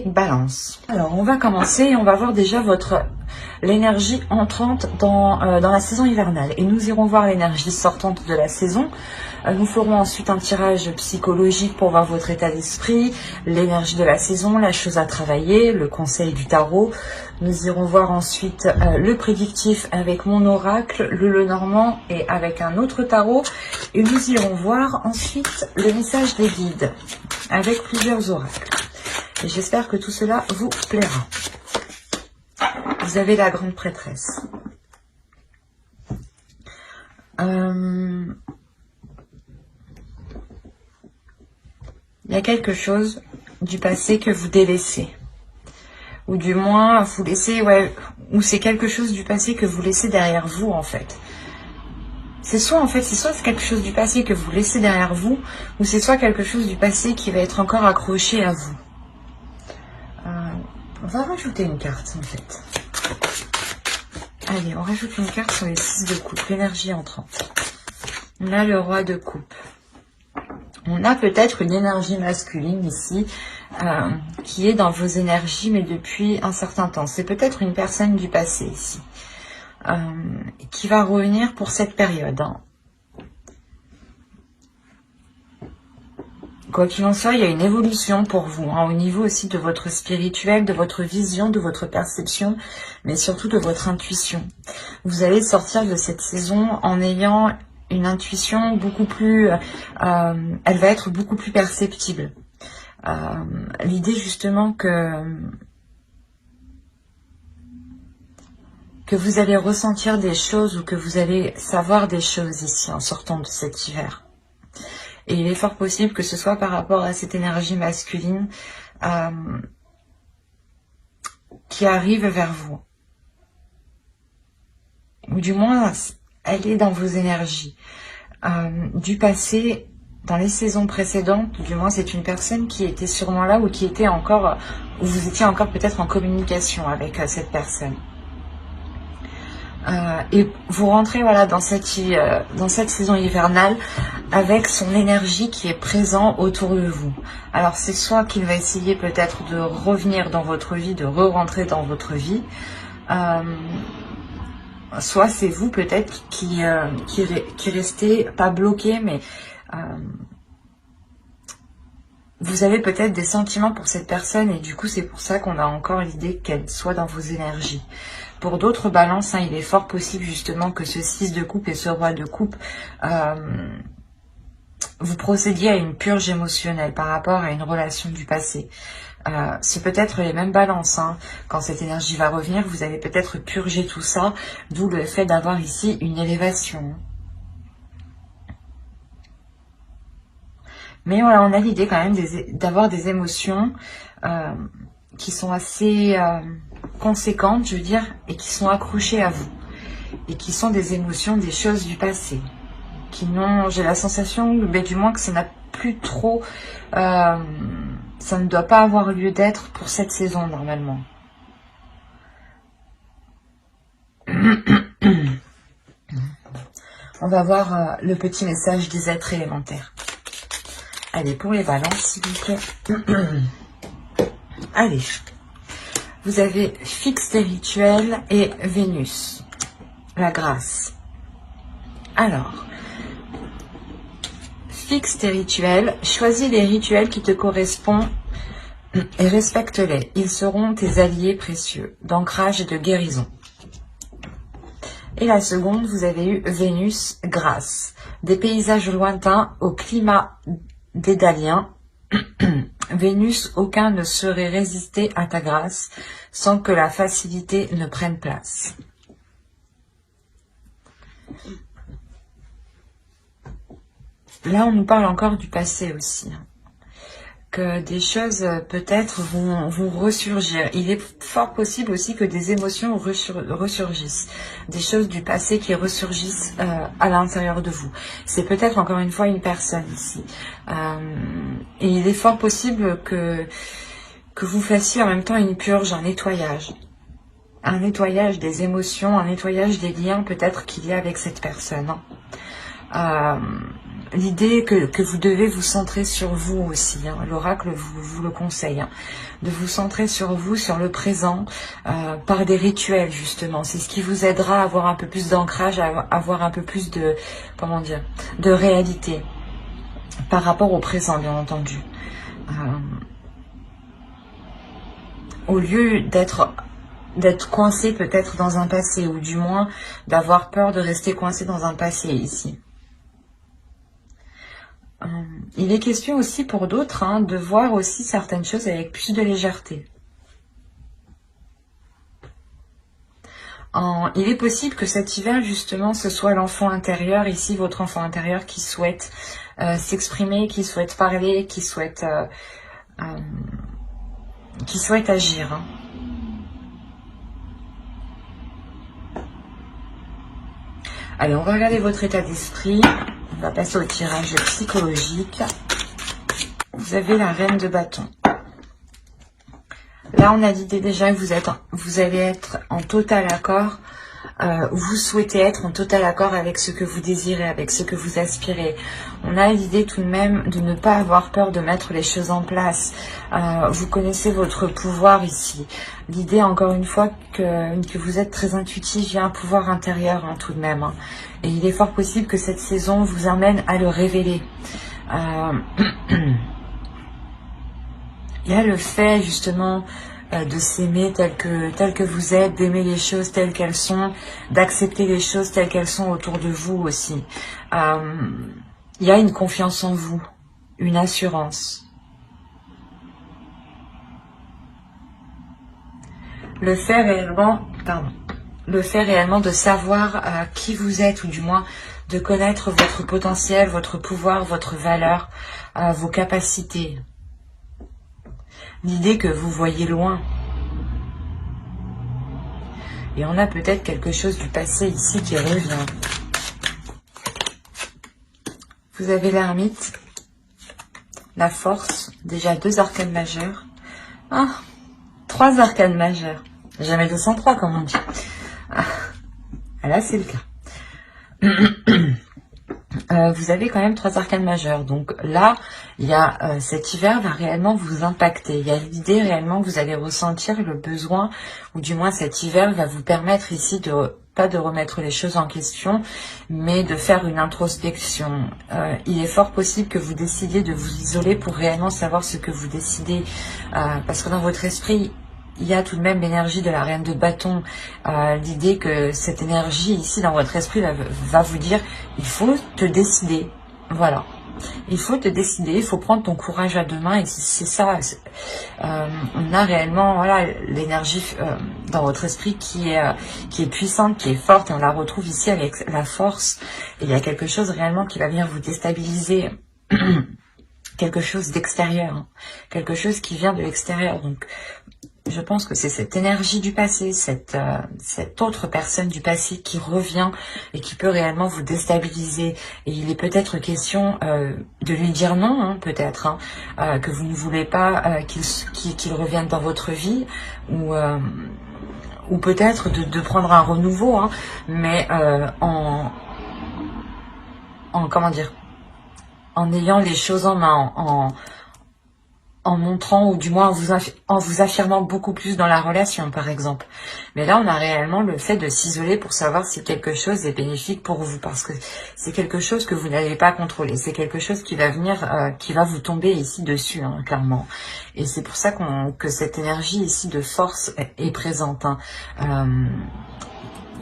Balance. Alors, on va commencer et on va voir déjà l'énergie entrante dans la saison hivernale. Et nous irons voir l'énergie sortante de la saison. Nous ferons ensuite un tirage psychologique pour voir votre état d'esprit, l'énergie de la saison, la chose à travailler, le conseil du tarot. Nous irons voir ensuite le prédictif avec mon oracle, le Lenormand et avec un autre tarot. Et nous irons voir ensuite le message des guides avec plusieurs oracles. Et j'espère que tout cela vous plaira. Vous avez la grande prêtresse. Il y a quelque chose du passé que vous délaissez. Ou du moins, vous laissez, ou c'est quelque chose du passé que vous laissez derrière vous, en fait. C'est soit quelque chose du passé que vous laissez derrière vous, ou c'est soit quelque chose du passé qui va être encore accroché à vous. On va rajouter une carte, en fait. Allez, on rajoute une carte sur les 6 de coupe, l'énergie entrante. On a le roi de coupe. On a peut-être une énergie masculine ici, qui est dans vos énergies, mais depuis un certain temps. C'est peut-être une personne du passé ici, qui va revenir pour cette période. Quoi qu'il en soit, il y a une évolution pour vous, au niveau aussi de votre spirituel, de votre vision, de votre perception, mais surtout de votre intuition. Vous allez sortir de cette saison en ayant une intuition beaucoup plus... elle va être beaucoup plus perceptible. L'idée justement que vous allez ressentir des choses ou que vous allez savoir des choses ici en sortant de cet hiver. Et il est fort possible que ce soit par rapport à cette énergie masculine qui arrive vers vous. Ou du moins, elle est dans vos énergies. Du passé, dans les saisons précédentes, du moins c'est une personne qui était sûrement là ou qui était encore, ou vous étiez encore peut-être en communication avec cette personne. Et vous rentrez dans cette saison hivernale avec son énergie qui est présente autour de vous. Alors c'est soit qu'il va essayer peut-être de revenir dans votre vie, de re-rentrer dans votre vie, soit c'est vous peut-être qui restez pas bloqué, mais vous avez peut-être des sentiments pour cette personne et du coup c'est pour ça qu'on a encore l'idée qu'elle soit dans vos énergies. Pour d'autres balances, il est fort possible justement que ce 6 de coupe et ce roi de coupe, vous procédiez à une purge émotionnelle par rapport à une relation du passé. C'est peut-être les mêmes balances. Quand cette énergie va revenir, vous allez peut-être purger tout ça, d'où le fait d'avoir ici une élévation. Mais voilà, on a l'idée quand même d'avoir des émotions qui sont assez conséquentes, je veux dire, et qui sont accrochées à vous. Et qui sont des émotions, des choses du passé. Qui n'ont, j'ai la sensation, mais du moins que ça n'a plus trop... ça ne doit pas avoir lieu d'être pour cette saison, normalement. On va voir le petit message des êtres élémentaires. Allez, pour les balances, s'il vous plaît. Allez. Vous avez fixe et rituel et Vénus. La grâce. Alors, fixe tes rituels. Choisis les rituels qui te correspondent et respecte-les. Ils seront tes alliés précieux d'ancrage et de guérison. Et la seconde, vous avez eu Vénus, grâce. Des paysages lointains au climat dédalien. Vénus, aucun ne saurait résister à ta grâce sans que la facilité ne prenne place. Là, on nous parle encore du passé aussi. Que des choses peut-être vont ressurgir. Il est fort possible aussi que des émotions ressurgissent. Des choses du passé qui ressurgissent à l'intérieur de vous. C'est peut-être encore une fois une personne ici. Et il est fort possible que vous fassiez en même temps une purge, un nettoyage. Un nettoyage des émotions, un nettoyage des liens peut-être qu'il y a avec cette personne. l'idée que vous devez vous centrer sur vous aussi. Hein. L'oracle vous le conseille. Hein, de vous centrer sur vous, sur le présent, par des rituels justement. C'est ce qui vous aidera à avoir un peu plus d'ancrage, à avoir un peu plus de, comment dire, de réalité par rapport au présent, bien entendu. Au lieu d'être coincé peut-être dans un passé, ou du moins d'avoir peur de rester coincé dans un passé ici. Il est question aussi pour d'autres hein, de voir aussi certaines choses avec plus de légèreté. Il est possible que cet hiver, justement, ce soit l'enfant intérieur, ici, votre enfant intérieur qui souhaite s'exprimer, qui souhaite parler, qui souhaite agir. Hein. Allez, on va regarder votre état d'esprit. On va passer au tirage psychologique. Vous avez la reine de bâton. Là, on a dit déjà que vous allez être en total accord. Vous souhaitez être en total accord avec ce que vous désirez, avec ce que vous aspirez. On a l'idée tout de même de ne pas avoir peur de mettre les choses en place. Vous connaissez votre pouvoir ici. L'idée, encore une fois, que vous êtes très intuitif, il y a un pouvoir intérieur hein, tout de même. Hein. Et il est fort possible que cette saison vous amène à le révéler. Il y a le fait, justement, de s'aimer tel que vous êtes, d'aimer les choses telles qu'elles sont, d'accepter les choses telles qu'elles sont autour de vous aussi. Il y a une confiance en vous, une assurance. Le fait réellement de savoir qui vous êtes, ou du moins de connaître votre potentiel, votre pouvoir, votre valeur, vos capacités. L'idée que vous voyez loin. Et on a peut-être quelque chose du passé ici qui revient. Vous avez l'ermite, la force, déjà 2 arcanes majeures. 3 arcanes majeures. Jamais 203 comme on dit. Là c'est le cas. Vous avez quand même 3 arcanes majeures. Donc là, il y a cet hiver va réellement vous impacter. Il y a l'idée réellement que vous allez ressentir le besoin, ou du moins cet hiver va vous permettre ici pas de remettre les choses en question, mais de faire une introspection. Il est fort possible que vous décidiez de vous isoler pour réellement savoir ce que vous décidez. Parce que dans votre esprit, il y a tout de même l'énergie de la reine de bâton. L'idée que cette énergie ici dans votre esprit va vous dire, il faut te décider. Voilà. Il faut te décider, il faut prendre ton courage à 2 mains. Et c'est ça. On a réellement voilà, l'énergie dans votre esprit qui est puissante, qui est forte. Et on la retrouve ici avec la force. Et il y a quelque chose réellement qui va venir vous déstabiliser. Quelque chose d'extérieur. Hein. Quelque chose qui vient de l'extérieur. Donc, je pense que c'est cette énergie du passé, cette autre personne du passé qui revient et qui peut réellement vous déstabiliser. Et il est peut-être question de lui dire non, hein, peut-être, hein, que vous ne voulez pas qu'il revienne dans votre vie, ou peut-être de prendre un renouveau, hein, mais en comment dire, en ayant les choses en main, en montrant, ou du moins en vous affirmant beaucoup plus dans la relation, par exemple. Mais là, on a réellement le fait de s'isoler pour savoir si quelque chose est bénéfique pour vous, parce que c'est quelque chose que vous n'allez pas contrôler. C'est quelque chose qui va venir, qui va vous tomber ici dessus, hein, clairement. Et c'est pour ça que cette énergie ici de force est présente. Hein.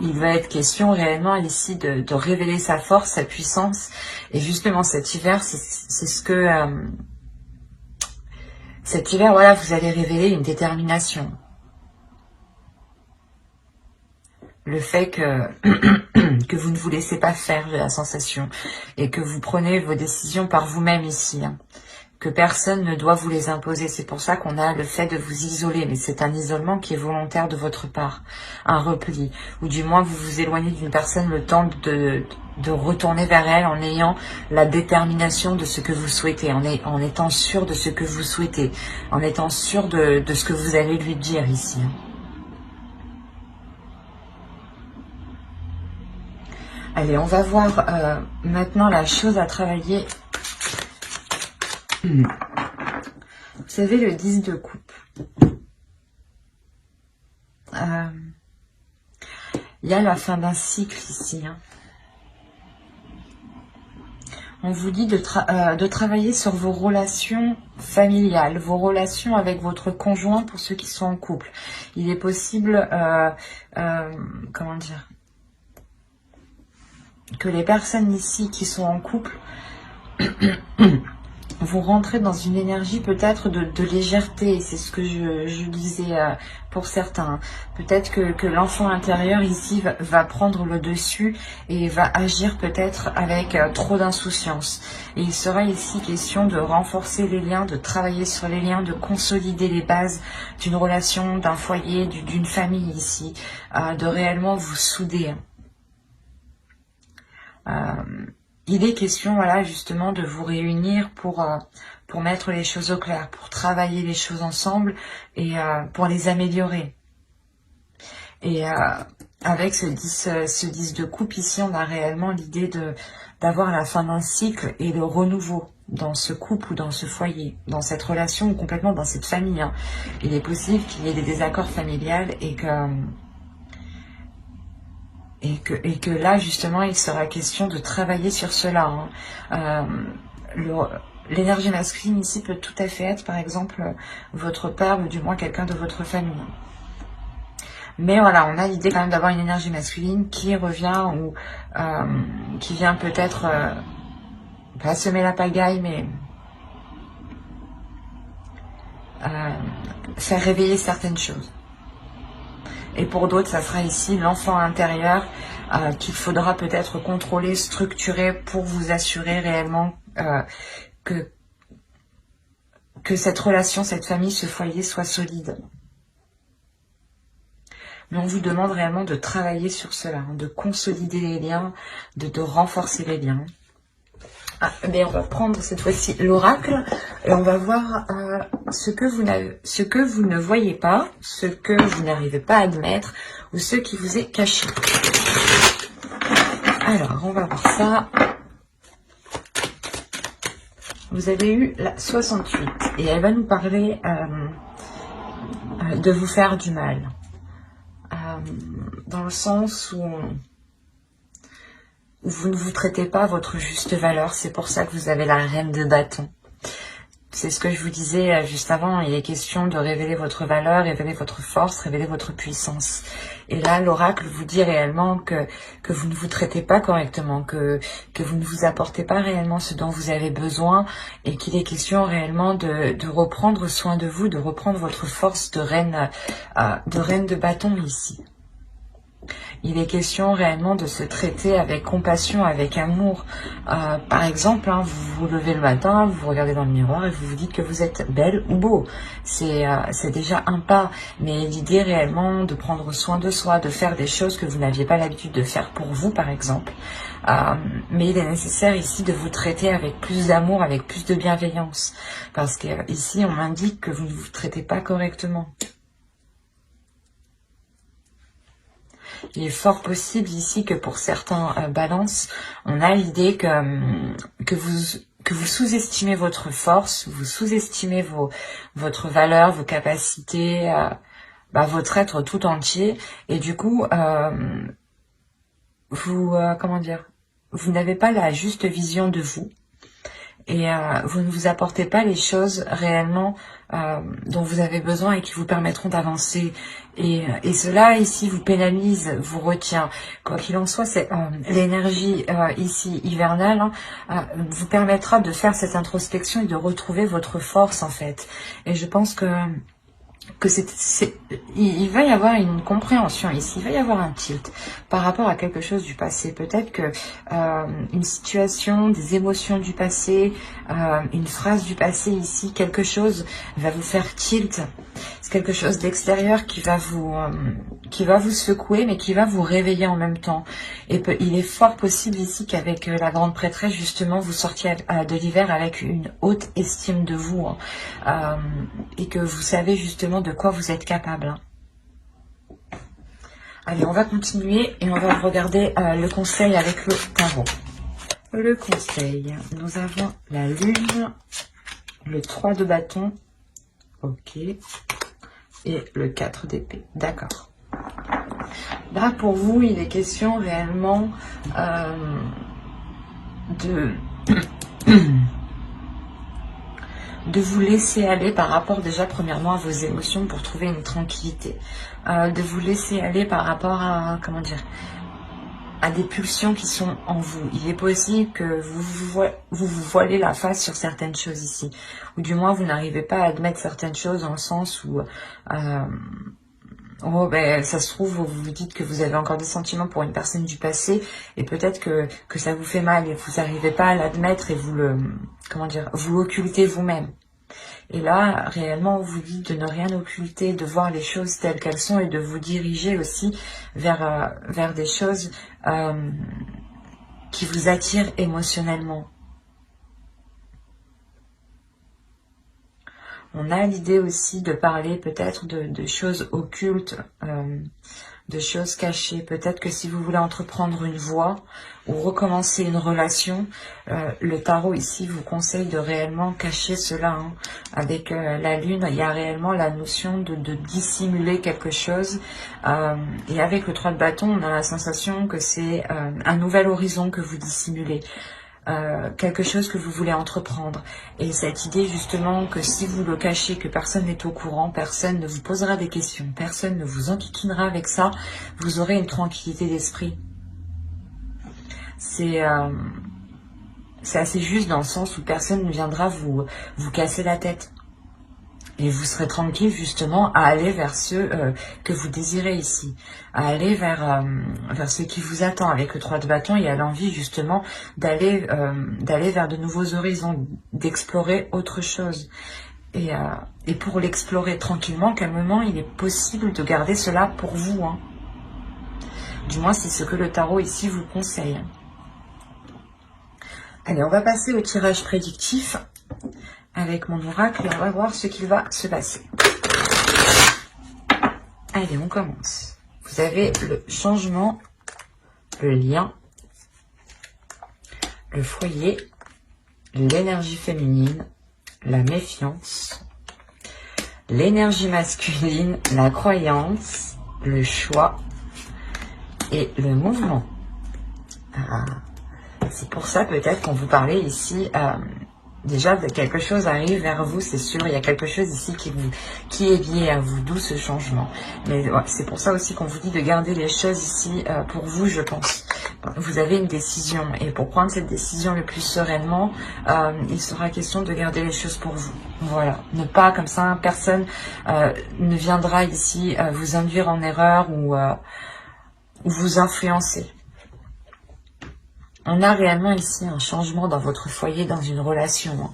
Il va être question réellement ici de révéler sa force, sa puissance. Et justement, cet hiver, c'est ce que... cet hiver, voilà, vous allez révéler une détermination. Le fait que vous ne vous laissez pas faire de la sensation et que vous prenez vos décisions par vous-même ici. Hein. Que personne ne doit vous les imposer. C'est pour ça qu'on a le fait de vous isoler. Mais c'est un isolement qui est volontaire de votre part. Un repli. Ou du moins, vous vous éloignez d'une personne le temps de retourner vers elle en ayant la détermination de ce que vous souhaitez, en étant sûr de ce que vous souhaitez, en étant sûr de ce que vous allez lui dire ici. Allez, on va voir maintenant la chose à travailler. Vous savez, le 10 de coupe. Il y a la fin d'un cycle ici. Hein. On vous dit de travailler sur vos relations familiales, vos relations avec votre conjoint pour ceux qui sont en couple. Il est possible, comment dire, que les personnes ici qui sont en couple vont rentrer dans une énergie peut-être de légèreté. C'est ce que je disais pour certains. Peut-être que l'enfant intérieur ici va prendre le dessus et va agir peut-être avec trop d'insouciance. Et il sera ici question de renforcer les liens, de travailler sur les liens, de consolider les bases d'une relation, d'un foyer, d'une famille ici, de réellement vous souder. Il est question, voilà, justement, de vous réunir pour mettre les choses au clair, pour travailler les choses ensemble et pour les améliorer. Et avec ce 10 de coupe ici, on a réellement l'idée d'avoir la fin d'un cycle et le renouveau dans ce couple ou dans ce foyer, dans cette relation ou complètement dans cette famille. Hein. Il est possible qu'il y ait des désaccords familiaux et que là, justement, il sera question de travailler sur cela. Hein. L'énergie masculine ici peut tout à fait être, par exemple, votre père ou du moins quelqu'un de votre famille. Mais voilà, on a l'idée quand même d'avoir une énergie masculine qui revient ou qui vient peut-être pas semer la pagaille, mais faire réveiller certaines choses. Et pour d'autres, ça sera ici l'enfant intérieur qu'il faudra peut-être contrôler, structurer pour vous assurer réellement que cette relation, cette famille, ce foyer soit solide. Mais on vous demande réellement de travailler sur cela, hein, de consolider les liens, de renforcer les liens. Mais on va prendre cette fois-ci l'oracle et on va voir ce que vous ne voyez pas, ce que vous n'arrivez pas à admettre ou ce qui vous est caché. Alors, on va voir ça. Vous avez eu la 68 et elle va nous parler de vous faire du mal. Dans le sens où vous ne vous traitez pas à votre juste valeur. C'est pour ça que vous avez la reine de bâton. C'est ce que je vous disais juste avant. Il est question de révéler votre valeur, révéler votre force, révéler votre puissance. Et là, l'oracle vous dit réellement que vous ne vous traitez pas correctement, que vous ne vous apportez pas réellement ce dont vous avez besoin et qu'il est question réellement de reprendre soin de vous, de reprendre votre force de reine de bâton ici. Il est question réellement de se traiter avec compassion, avec amour. Par exemple, hein, vous vous levez le matin, vous vous regardez dans le miroir et vous vous dites que vous êtes belle ou beau. C'est déjà un pas. Mais l'idée réellement de prendre soin de soi, de faire des choses que vous n'aviez pas l'habitude de faire pour vous, par exemple. Mais il est nécessaire ici de vous traiter avec plus d'amour, avec plus de bienveillance. Parce que ici, on m'indique que vous ne vous traitez pas correctement. Il est fort possible ici que pour certains balances, on a l'idée que vous sous-estimez votre force, vous sous-estimez votre valeur, vos capacités, votre être tout entier. Et du coup, comment dire, vous n'avez pas la juste vision de vous. Et vous ne vous apportez pas les choses réellement dont vous avez besoin et qui vous permettront d'avancer. Et cela ici vous pénalise, vous retient. Quoi qu'il en soit, c'est l'énergie ici hivernale vous permettra de faire cette introspection et de retrouver votre force en fait. Et je pense que il va y avoir une compréhension ici, il va y avoir un tilt par rapport à quelque chose du passé. Peut-être que une situation, des émotions du passé, une phrase du passé ici, quelque chose va vous faire tilt. C'est quelque chose d'extérieur qui va vous secouer, mais qui va vous réveiller en même temps. Et il est fort possible ici qu'avec la grande prêtresse, justement, vous sortiez de l'hiver avec une haute estime de vous, et que vous savez justement de quoi vous êtes capable. Allez, on va continuer et on va regarder le conseil avec le tarot. Le conseil, nous avons la lune, le 3 de bâton, ok, et le 4 d'épée, d'accord. Là, pour vous, il est question réellement de vous laisser aller par rapport déjà premièrement à vos émotions pour trouver une tranquillité. De vous laisser aller par rapport à, comment dire, à des pulsions qui sont en vous. Il est possible que vous voilez la face sur certaines choses ici. Ou du moins, vous n'arrivez pas à admettre certaines choses dans le sens où... oh, ben, ça se trouve, vous vous dites que vous avez encore des sentiments pour une personne du passé et peut-être que ça vous fait mal et vous n'arrivez pas à l'admettre et vous le, comment dire, vous l'occultez vous-même. Et là, réellement, on vous dit de ne rien occulter, de voir les choses telles qu'elles sont et de vous diriger aussi vers des choses qui vous attirent émotionnellement. On a l'idée aussi de parler peut-être de choses occultes, de choses cachées. Peut-être que si vous voulez entreprendre une voie ou recommencer une relation, le tarot ici vous conseille de réellement cacher cela. Hein. Avec la lune, il y a réellement la notion de dissimuler quelque chose. Et avec le 3 de bâton, on a la sensation que c'est un nouvel horizon que vous dissimulez. Quelque chose que vous voulez entreprendre. Et cette idée justement que si vous le cachez, que personne n'est au courant, personne ne vous posera des questions, personne ne vous enquiquinera avec ça, vous aurez une tranquillité d'esprit. C'est assez juste dans le sens où personne ne viendra vous casser la tête. Et vous serez tranquille justement à aller vers ceux que vous désirez ici, à aller vers ce qui vous attend. Avec le 3 de bâton, il y a l'envie justement d'aller vers de nouveaux horizons, d'explorer autre chose. Et pour l'explorer tranquillement, calmement, il est possible de garder cela pour vous. Hein. Du moins, c'est ce que le tarot ici vous conseille. Allez, on va passer au tirage prédictif. Avec mon oracle, et on va voir ce qu'il va se passer. Allez, on commence. Vous avez le changement, le lien, le foyer, l'énergie féminine, la méfiance, l'énergie masculine, la croyance, le choix et le mouvement. C'est pour ça peut-être qu'on vous parlait ici... déjà, quelque chose arrive vers vous, c'est sûr. Il y a quelque chose ici qui est lié à vous, d'où ce changement. Mais ouais, c'est pour ça aussi qu'on vous dit de garder les choses ici pour vous, je pense. Vous avez une décision. Et pour prendre cette décision le plus sereinement, il sera question de garder les choses pour vous. Voilà. Ne pas, comme ça, personne ne viendra ici vous induire en erreur ou vous influencer. On a réellement ici un changement dans votre foyer, dans une relation.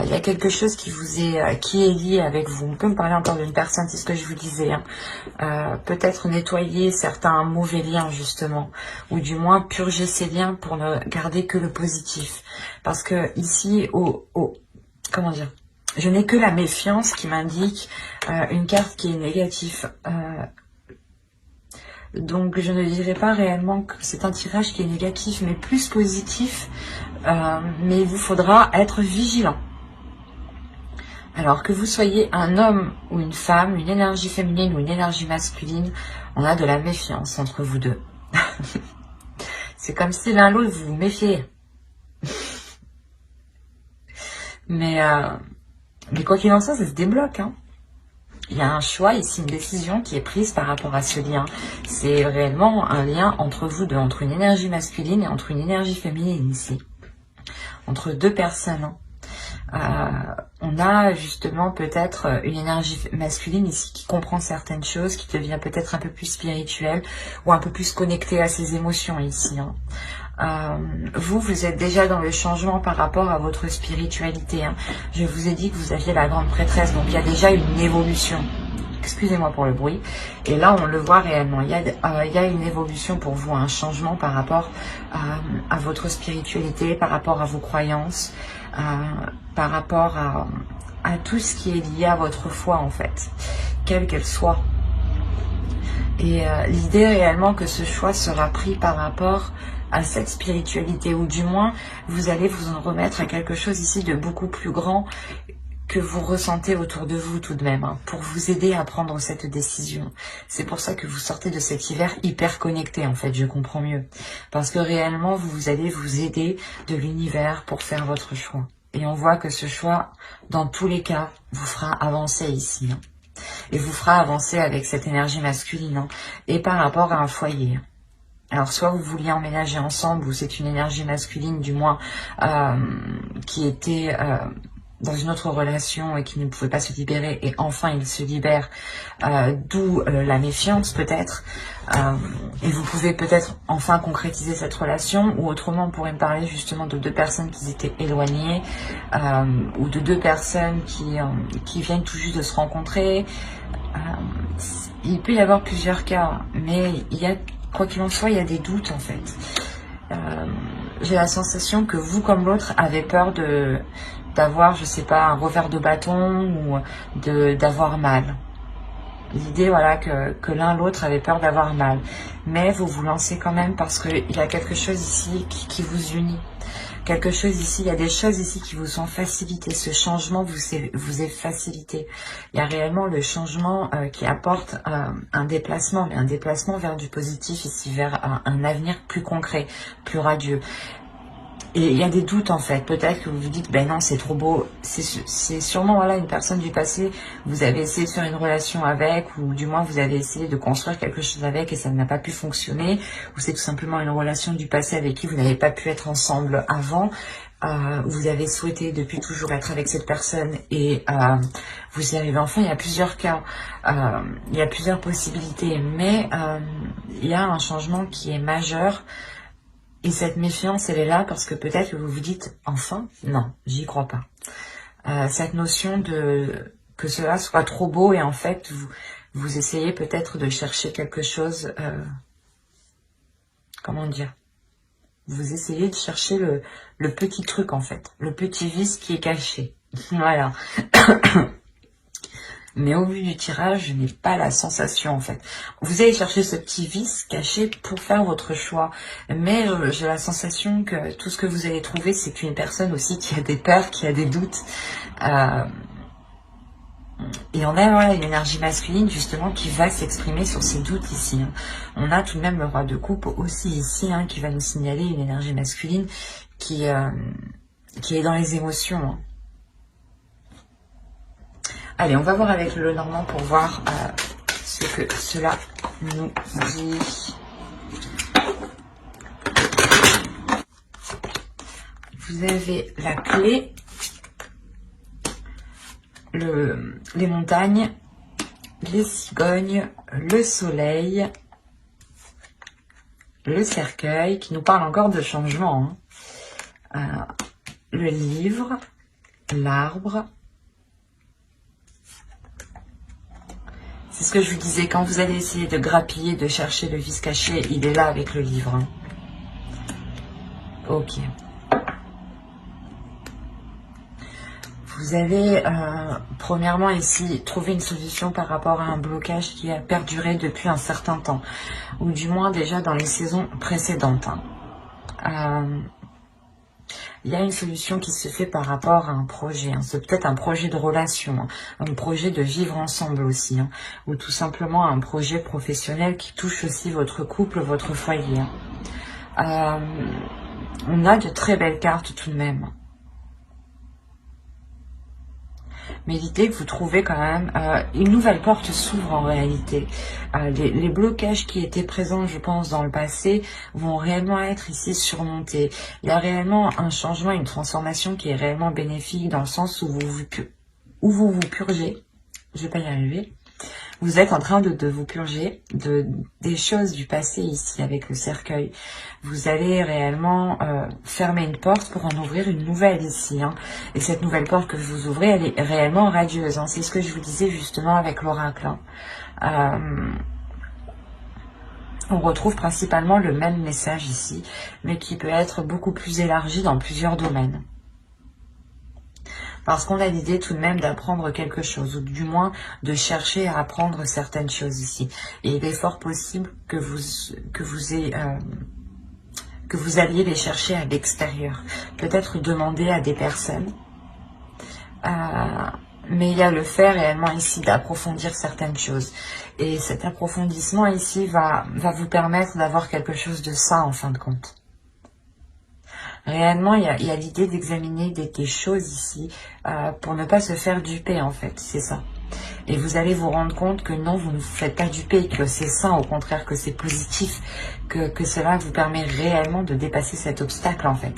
Il y a quelque chose qui est lié avec vous. On peut me parler encore d'une personne, c'est ce que je vous disais. Hein. Peut-être nettoyer certains mauvais liens justement, ou du moins purger ces liens pour ne garder que le positif. Parce que ici, comment dire, je n'ai que la méfiance qui m'indique une carte qui est négative. Donc, je ne dirais pas réellement que c'est un tirage qui est négatif, mais plus positif. Mais il vous faudra être vigilant. Alors, que vous soyez un homme ou une femme, une énergie féminine ou une énergie masculine, on a de la méfiance entre vous deux. C'est comme si l'un l'autre vous vous méfiez. Mais quoi qu'il en soit, ça se débloque, hein. Il y a un choix ici, une décision qui est prise par rapport à ce lien. C'est réellement un lien entre vous deux, entre une énergie masculine et entre une énergie féminine ici. Entre deux personnes. On a justement peut-être une énergie masculine ici qui comprend certaines choses, qui devient peut-être un peu plus spirituelle ou un peu plus connectée à ses émotions ici. Hein. Vous êtes déjà dans le changement par rapport à votre spiritualité. Hein. Je vous ai dit que vous aviez la grande prêtresse, donc il y a déjà une évolution. Excusez-moi pour le bruit. Et là, on le voit réellement. Il y a une évolution pour vous, un changement par rapport à votre spiritualité, par rapport à vos croyances, par rapport à tout ce qui est lié à votre foi, en fait, quelle qu'elle soit. Et l'idée réellement que ce choix sera pris par rapport à cette spiritualité, ou du moins vous allez vous en remettre à quelque chose ici de beaucoup plus grand que vous ressentez autour de vous tout de même, hein, pour vous aider à prendre cette décision. C'est pour ça que vous sortez de cet hiver hyper connecté, en fait, je comprends mieux. Parce que réellement, vous allez vous aider de l'univers pour faire votre choix. Et on voit que ce choix, dans tous les cas, vous fera avancer ici. Hein, et vous fera avancer avec cette énergie masculine, hein, et par rapport à un foyer. Alors, soit vous vouliez emménager ensemble, ou c'est une énergie masculine, du moins, qui était dans une autre relation et qui ne pouvait pas se libérer, et enfin il se libère, d'où la méfiance peut-être, et vous pouvez peut-être enfin concrétiser cette relation, ou autrement on pourrait me parler justement de deux personnes qui étaient éloignées, ou de deux personnes qui viennent tout juste de se rencontrer. Il peut y avoir plusieurs cas, mais il y a, quoi qu'il en soit, il y a des doutes en fait. J'ai la sensation que vous comme l'autre avez peur d'avoir, je sais pas, un revers de bâton, ou d'avoir mal. L'idée, voilà, que l'un l'autre avait peur d'avoir mal. Mais vous vous lancez quand même parce qu'il y a quelque chose ici qui vous unit. Quelque chose ici, il y a des choses ici qui vous ont facilité. Ce changement vous est facilité. Il y a réellement le changement qui apporte un déplacement, mais un déplacement vers du positif ici, vers un avenir plus concret, plus radieux. Et il y a des doutes en fait, peut-être que vous vous dites, ben non c'est trop beau, c'est sûrement voilà, une personne du passé, vous avez essayé de faire une relation avec, ou du moins vous avez essayé de construire quelque chose avec et ça n'a pas pu fonctionner, ou c'est tout simplement une relation du passé avec qui vous n'avez pas pu être ensemble avant, vous avez souhaité depuis toujours être avec cette personne et vous y arrivez enfin. Il y a plusieurs cas, il y a plusieurs possibilités, mais il y a un changement qui est majeur. Et cette méfiance, elle est là parce que peut-être que vous vous dites, enfin, non, j'y crois pas. Cette notion de que cela soit trop beau et en fait, vous essayez peut-être de chercher quelque chose, comment dire, vous essayez de chercher le petit truc en fait, le petit vice qui est caché. Voilà. Mais au vu du tirage, je n'ai pas la sensation en fait. Vous allez chercher ce petit vice caché pour faire votre choix. Mais j'ai la sensation que tout ce que vous allez trouver, c'est une personne aussi qui a des peurs, qui a des doutes. Et on a voilà, une énergie masculine justement qui va s'exprimer sur ces doutes ici. Hein. On a tout de même le roi de coupe aussi ici, hein, qui va nous signaler une énergie masculine qui est dans les émotions. Hein. Allez, on va voir avec le Normand pour voir ce que cela nous dit. Vous avez la clé, les montagnes, les cigognes, le soleil, le cercueil, qui nous parle encore de changement. Hein. Le livre, l'arbre. C'est ce que je vous disais, quand vous allez essayer de grappiller, de chercher le vice caché, il est là avec le livre. Hein. Ok. Vous avez, premièrement ici, trouvé une solution par rapport à un blocage qui a perduré depuis un certain temps. Ou du moins déjà dans les saisons précédentes. Hein. Il y a une solution qui se fait par rapport à un projet. Hein. C'est peut-être un projet de relation, hein. Un projet de vivre ensemble aussi. Hein. Ou tout simplement un projet professionnel qui touche aussi votre couple, votre foyer. Hein. On a de très belles cartes tout de même. Mais l'idée que vous trouvez quand même, une nouvelle porte s'ouvre en réalité. Les blocages qui étaient présents, je pense, dans le passé, vont réellement être ici surmontés. Il y a réellement un changement, une transformation qui est réellement bénéfique dans le sens où vous vous purgez. Je vais pas y arriver. Vous êtes en train de vous purger des choses du passé ici avec le cercueil. Vous allez réellement fermer une porte pour en ouvrir une nouvelle ici. Hein. Et cette nouvelle porte que vous ouvrez, elle est réellement radieuse. Hein. C'est ce que je vous disais justement avec l'oracle. Hein. On retrouve principalement le même message ici, mais qui peut être beaucoup plus élargi dans plusieurs domaines. Parce qu'on a l'idée tout de même d'apprendre quelque chose, ou du moins de chercher à apprendre certaines choses ici. Et il est fort possible que vous alliez les chercher à l'extérieur. Peut-être demander à des personnes. Mais il y a le fait réellement ici d'approfondir certaines choses. Et cet approfondissement ici va vous permettre d'avoir quelque chose de sain en fin de compte. Réellement, il y a l'idée d'examiner des choses ici pour ne pas se faire duper en fait, c'est ça. Et vous allez vous rendre compte que non, vous ne vous faites pas duper, que c'est sain, au contraire que c'est positif, que cela vous permet réellement de dépasser cet obstacle en fait.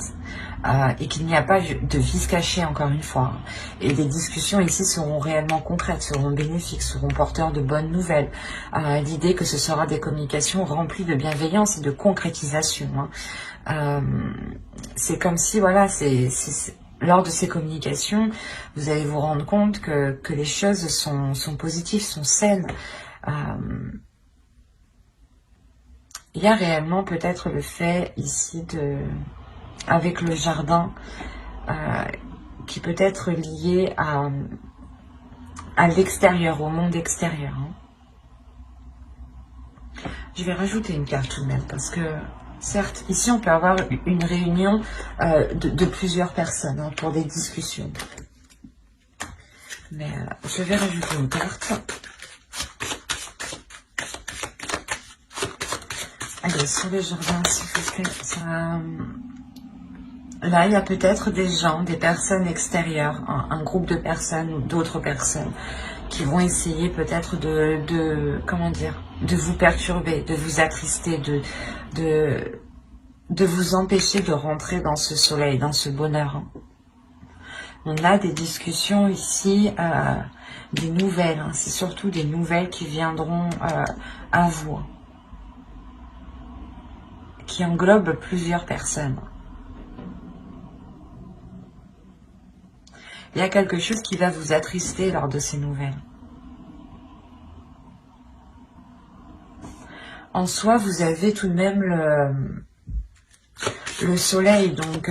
Et qu'il n'y a pas de vice caché encore une fois. Et les discussions ici seront réellement concrètes, seront bénéfiques, seront porteurs de bonnes nouvelles. L'idée que ce sera des communications remplies de bienveillance et de concrétisation. C'est comme si, voilà, lors de ces communications, vous allez vous rendre compte que les choses sont positives, sont saines. Il y a réellement peut-être le fait ici avec le jardin qui peut être lié à l'extérieur, au monde extérieur. Je vais rajouter une carte tout de même parce que certes, ici on peut avoir une réunion de plusieurs personnes pour des discussions. Mais je vais rajouter une carte. Allez, sur le jardin, s'il vous plaît. Là, il y a peut-être des gens, des personnes extérieures, un groupe de personnes ou d'autres personnes qui vont essayer peut-être comment dire, de vous perturber, de vous attrister, de vous empêcher de rentrer dans ce soleil, dans ce bonheur. On a des discussions ici, des nouvelles. C'est surtout des nouvelles qui viendront à vous, qui englobent plusieurs personnes. Il y a quelque chose qui va vous attrister lors de ces nouvelles. En soi, vous avez tout de même le soleil, donc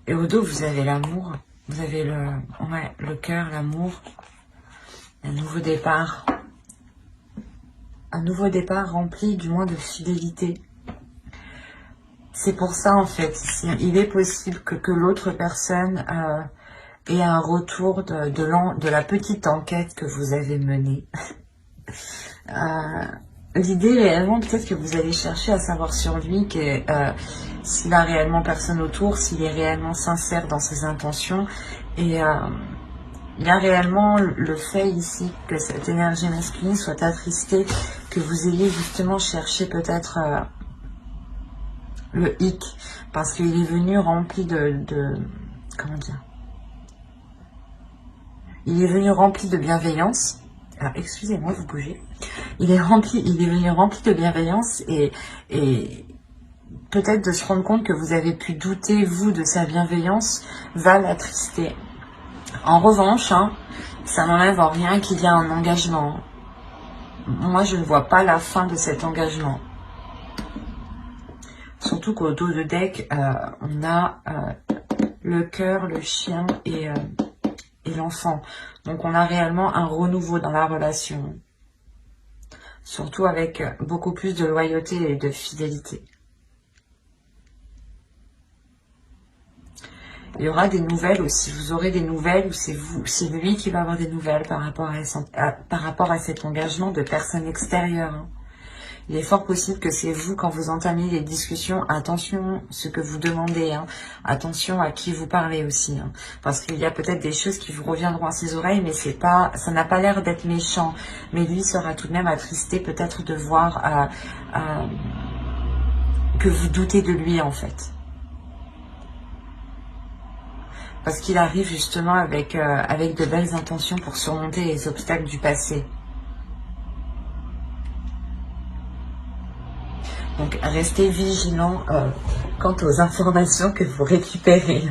et au dos, vous avez l'amour, vous avez le cœur, l'amour, un nouveau départ rempli du moins de fidélité. C'est pour ça, en fait, il est possible que l'autre personne ait un retour de la petite enquête que vous avez menée. L'idée, réellement, peut-être que vous allez chercher à savoir sur lui s'il a réellement personne autour, s'il est réellement sincère dans ses intentions. Et il y a réellement le fait ici que cette énergie masculine soit attristée, que vous ayez justement cherché peut-être... le hic, parce qu'il est venu rempli comment dire, il est venu rempli de bienveillance. Alors, excusez-moi, vous bougez. Il est venu rempli de bienveillance et peut-être de se rendre compte que vous avez pu douter, vous, de sa bienveillance, va l'attrister. En revanche, ça n'enlève en rien qu'il y a un engagement. Moi, je ne vois pas la fin de cet engagement. Surtout qu'au dos de deck, on a le cœur, le chien et l'enfant. Donc on a réellement un renouveau dans la relation. Surtout avec beaucoup plus de loyauté et de fidélité. Il y aura des nouvelles aussi. Vous aurez des nouvelles ou c'est lui qui va avoir des nouvelles par rapport à cet engagement de personnes extérieures. Il est fort possible que c'est vous, quand vous entamiez les discussions, attention ce que vous demandez, attention à qui vous parlez aussi, parce qu'il y a peut-être des choses qui vous reviendront à ses oreilles, mais ça n'a pas l'air d'être méchant, mais lui sera tout de même attristé peut-être de voir que vous doutez de lui en fait. Parce qu'il arrive justement avec de belles intentions pour surmonter les obstacles du passé. Donc, restez vigilants quant aux informations que vous récupérez.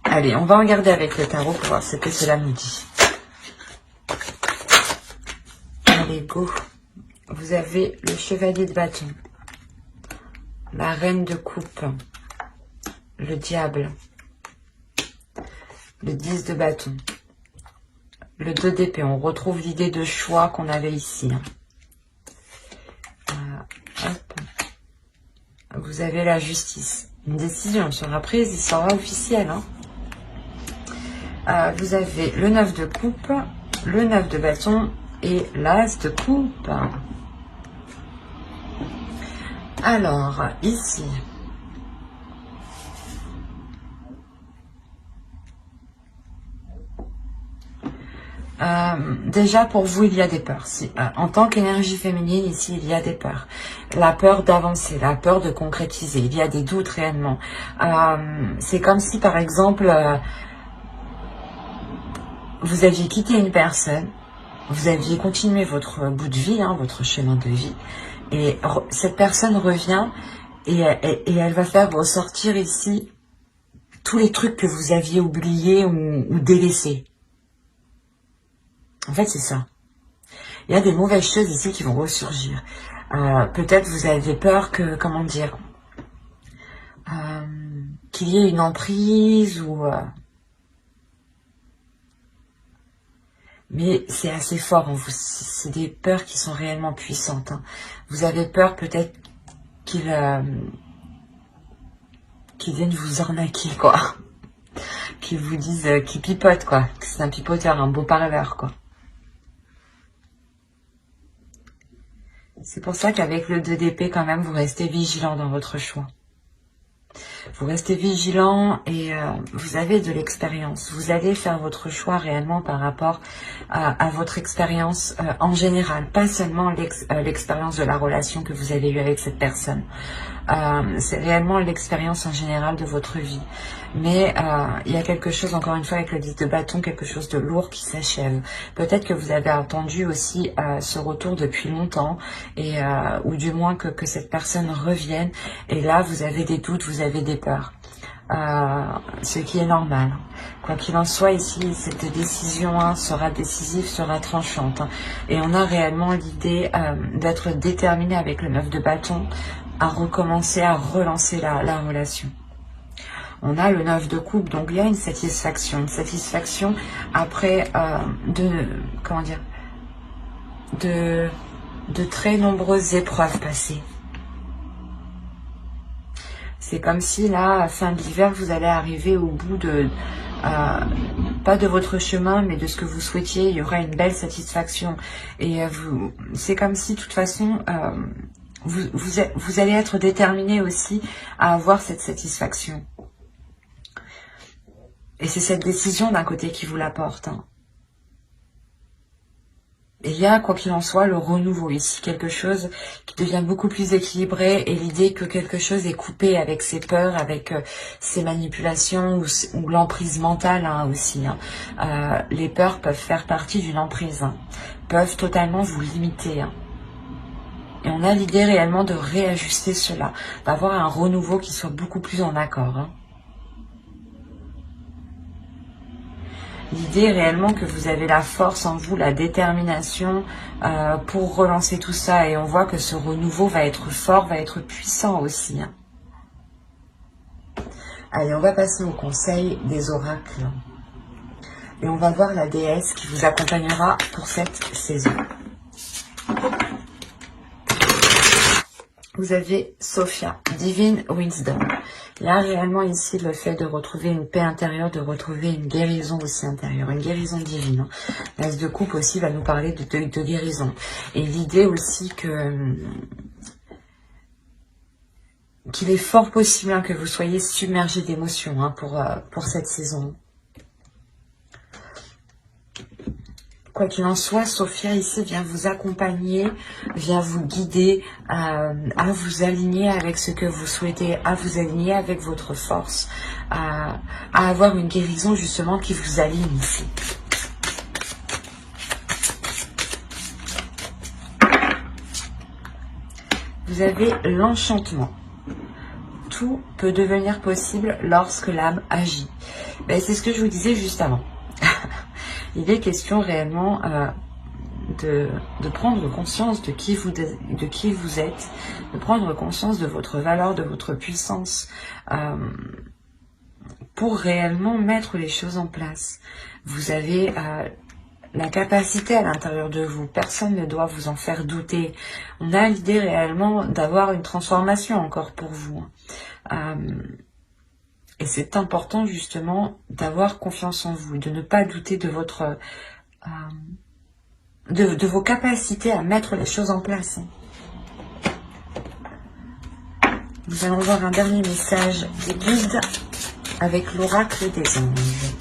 Allez, on va regarder avec le tarot pour voir ce que cela nous dit. Allez, go. Vous avez le chevalier de bâton. la reine de coupe, le diable, le 10 de bâton, le 2 d'épée. On retrouve l'idée de choix qu'on avait ici. Hop. Vous avez la justice. Une décision sera prise, il sera officiel. Vous avez le 9 de coupe, le 9 de bâton et l'as de coupe. Alors, ici, déjà pour vous, il y a des peurs. En tant qu'énergie féminine, ici, il y a des peurs. La peur d'avancer, la peur de concrétiser. Il y a des doutes réellement. C'est comme si, par exemple, vous aviez quitté une personne, vous aviez continué votre bout de vie, votre chemin de vie, et cette personne revient et elle va faire ressortir ici tous les trucs que vous aviez oubliés ou délaissés. En fait, c'est ça. Il y a des mauvaises choses ici qui vont ressurgir. Peut-être vous avez peur que, comment dire, qu'il y ait une emprise ou... mais c'est assez fort en vous. C'est des peurs qui sont réellement puissantes. Vous avez peur peut-être qu'ils viennent vous arnaquer, quoi. Qu'ils vous disent, qu'ils pipotent, quoi. Que c'est un pipoteur, un beau parleur, quoi. C'est pour ça qu'avec le 2 d'épée, quand même, vous restez vigilant dans votre choix. Vous restez vigilant et vous avez de l'expérience. Vous allez faire votre choix réellement par rapport à votre expérience en général. Pas seulement l'expérience de la relation que vous avez eue avec cette personne. C'est réellement l'expérience en général de votre vie. Mais il y a quelque chose, encore une fois, avec le 10 de bâton, quelque chose de lourd qui s'achève. Peut-être que vous avez attendu aussi ce retour depuis longtemps, et ou du moins que cette personne revienne. Et là, vous avez des doutes, vous avez des peurs. Ce qui est normal. Quoi qu'il en soit, ici, cette décision sera décisive, sera tranchante. Et on a réellement l'idée d'être déterminé avec le 9 de bâton à recommencer, à relancer la relation. On a le 9 de coupe, donc il y a une satisfaction après comment dire, de très nombreuses épreuves passées. C'est comme si là, à fin de l'hiver, vous allez arriver au bout de, pas de votre chemin, mais de ce que vous souhaitiez. Il y aura une belle satisfaction. Et c'est comme si, de toute façon, vous allez être déterminé aussi à avoir cette satisfaction. Et c'est cette décision d'un côté qui vous l'apporte. Et il y a, quoi qu'il en soit, le renouveau ici, quelque chose qui devient beaucoup plus équilibré, et l'idée que quelque chose est coupé avec ses peurs, avec ses manipulations ou l'emprise mentale aussi. Les peurs peuvent faire partie d'une emprise, peuvent totalement vous limiter. Et on a l'idée réellement de réajuster cela, d'avoir un renouveau qui soit beaucoup plus en accord. L'idée est réellement que vous avez la force en vous, la détermination pour relancer tout ça. Et on voit que ce renouveau va être fort, va être puissant aussi. Allez, on va passer au conseil des oracles. Et on va voir la déesse qui vous accompagnera pour cette saison. Vous avez Sophia, Divine Wisdom. Il y a réellement ici le fait de retrouver une paix intérieure, de retrouver une guérison aussi intérieure, une guérison divine. L'as de coupe aussi va nous parler de guérison. Et l'idée aussi qu'il est fort possible que vous soyez submergé d'émotions pour cette saison. Quoi qu'il en soit, Sophia ici vient vous accompagner, vient vous guider à vous aligner avec ce que vous souhaitez, à vous aligner avec votre force, à avoir une guérison justement qui vous aligne ici. Vous avez l'enchantement. Tout peut devenir possible lorsque l'âme agit. Ben, c'est ce que je vous disais juste avant. Il est question réellement de prendre conscience de qui vous êtes, de prendre conscience de votre valeur, de votre puissance, pour réellement mettre les choses en place. Vous avez la capacité à l'intérieur de vous, personne ne doit vous en faire douter. On a l'idée réellement d'avoir une transformation encore pour vous. Et c'est important justement d'avoir confiance en vous, de ne pas douter de votre de vos capacités à mettre les choses en place. Nous allons voir un dernier message des guides avec l'oracle des anges.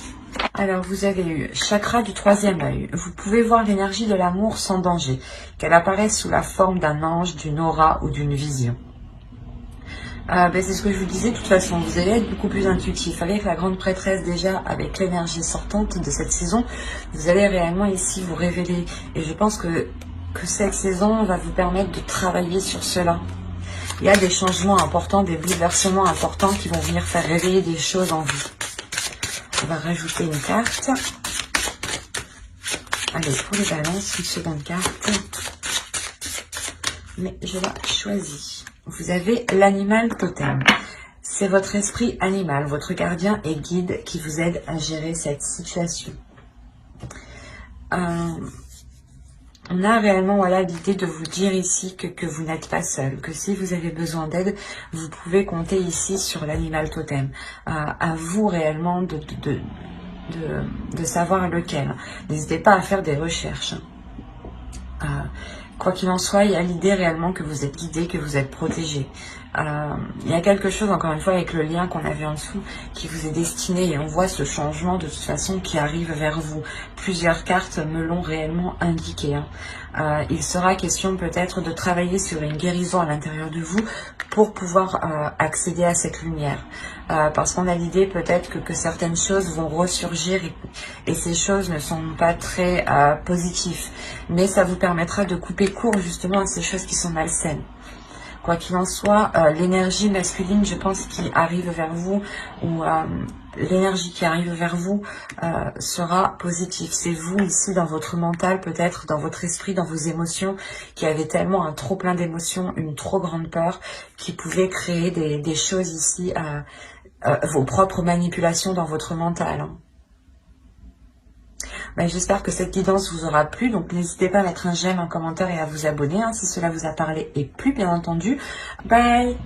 Alors, vous avez eu chakra du troisième œil. Vous pouvez voir l'énergie de l'amour sans danger, qu'elle apparaisse sous la forme d'un ange, d'une aura ou d'une vision. C'est ce que je vous disais, de toute façon, vous allez être beaucoup plus intuitif. Avec la grande prêtresse déjà, avec l'énergie sortante de cette saison, vous allez réellement ici vous révéler. Et je pense que cette saison va vous permettre de travailler sur cela. Il y a des changements importants, des bouleversements importants qui vont venir faire réveiller des choses en vous. On va rajouter une carte. Allez, pour les balances, une seconde carte. Mais je la choisis. Vous avez l'animal totem. C'est votre esprit animal, votre gardien et guide qui vous aide à gérer cette situation. On a réellement l'idée de vous dire ici que vous n'êtes pas seul, que si vous avez besoin d'aide, vous pouvez compter ici sur l'animal totem. À vous réellement de savoir lequel. N'hésitez pas à faire des recherches. Quoi qu'il en soit, il y a l'idée réellement que vous êtes guidé, que vous êtes protégé. Il y a quelque chose, encore une fois, avec le lien qu'on avait en dessous, qui vous est destiné, et on voit ce changement de toute façon qui arrive vers vous. Plusieurs cartes me l'ont réellement indiqué. Il sera question peut-être de travailler sur une guérison à l'intérieur de vous pour pouvoir accéder à cette lumière. Parce qu'on a l'idée peut-être que certaines choses vont ressurgir et ces choses ne sont pas très positives. Mais ça vous permettra de couper court justement à ces choses qui sont malsaines. Quoi qu'il en soit, l'énergie masculine, je pense, qui arrive vers vous, ou l'énergie qui arrive vers vous sera positive. C'est vous ici dans votre mental, peut-être dans votre esprit, dans vos émotions, qui avez tellement un trop plein d'émotions, une trop grande peur, qui pouvait créer des choses ici, vos propres manipulations dans votre mental. J'espère que cette guidance vous aura plu, donc n'hésitez pas à mettre un j'aime, un commentaire et à vous abonner si cela vous a parlé et plu, bien entendu. Bye!